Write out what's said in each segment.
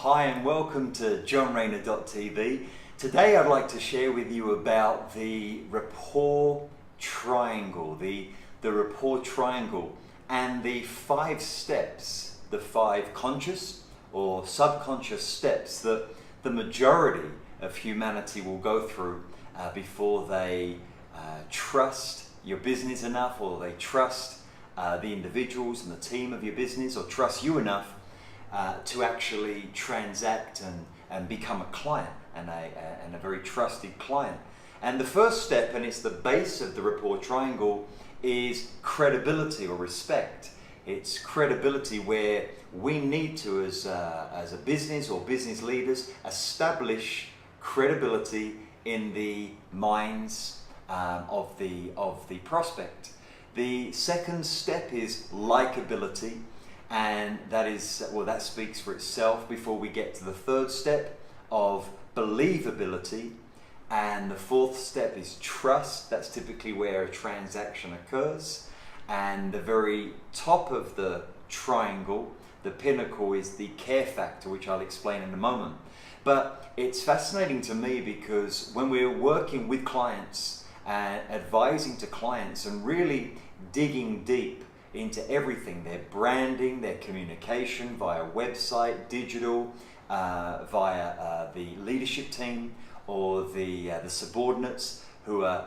Hi and welcome to johnrayner.tv. Today I'd like to share with you about the Rapport Triangle, the Rapport Triangle and the 5 steps, the 5 conscious or subconscious steps that the majority of humanity will go through before they trust your business enough, or they trust the individuals and the team of your business, or trust you enough to actually transact and become a client and a very trusted client. And the first step, and it's the base of the Rapport Triangle, is credibility or respect. It's credibility where we need to, as a business or business leaders, establish credibility in the minds of the prospect. The second step is likability. And that speaks for itself before we get to the third step of believability. And the fourth step is trust. That's typically where a transaction occurs. And the very top of the triangle, the pinnacle, is the care factor, which I'll explain in a moment. But it's fascinating to me because when we're working with clients and advising to clients and really digging deep into everything, their branding, their communication via website, digital, via the leadership team or the subordinates who are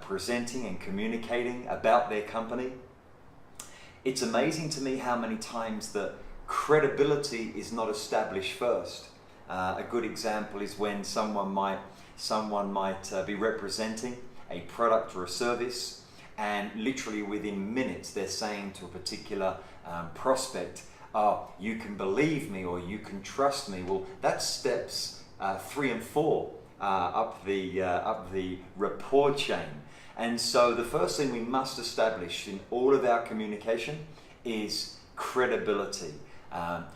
presenting and communicating about their company. It's amazing to me how many times that credibility is not established first. A good example is when someone might be representing a product or a service, and literally within minutes they're saying to a particular prospect, "Oh, you can believe me," or "You can trust me." Well, that's steps 3 and 4 up the rapport chain. And so the first thing we must establish in all of our communication is credibility.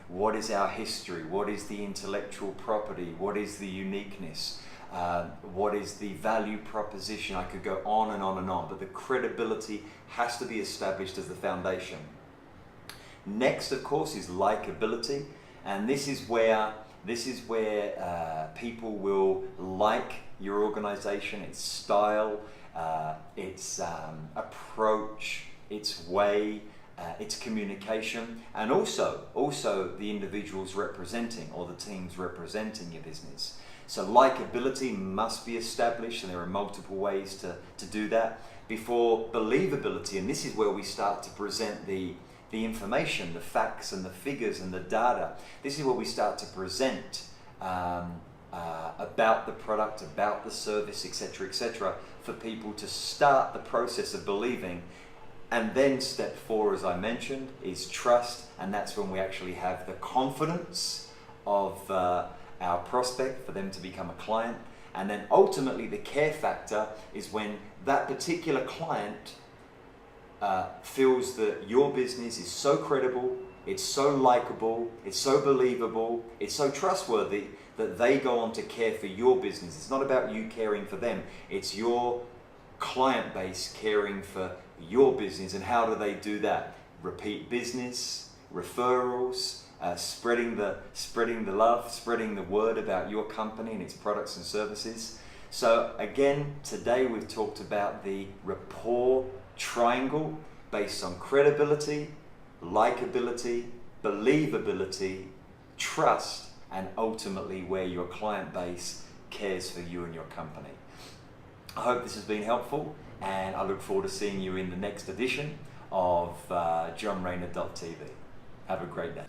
What is our history? What is the intellectual property? What is the uniqueness? What is the value proposition? I could go on and on and on, but the credibility has to be established as the foundation. Next, of course, is likability, and this is where people will like your organization, its style, its approach, its way, its communication, and also the individuals representing or the teams representing your business. So likability must be established, and there are multiple ways to do that, before believability. And this is where we start to present the information, the facts and the figures and the data. This is where we start to present about the product, about the service, etc., for people to start the process of believing. And then step 4, as I mentioned, is trust, and that's when we actually have the confidence of our prospect for them to become a client. And then ultimately the care factor is when that particular client feels that your business is so credible, it's so likable, it's so believable, it's so trustworthy that they go on to care for your business. It's not about you caring for them, it's your client base caring for your business. And how do they do that? Repeat business, referrals, spreading the love, spreading the word about your company and its products and services. So again, today we've talked about the Rapport Triangle based on credibility, likability, believability, trust, and ultimately where your client base cares for you and your company. I hope this has been helpful, and I look forward to seeing you in the next edition of johnrayner.tv. Have a great day.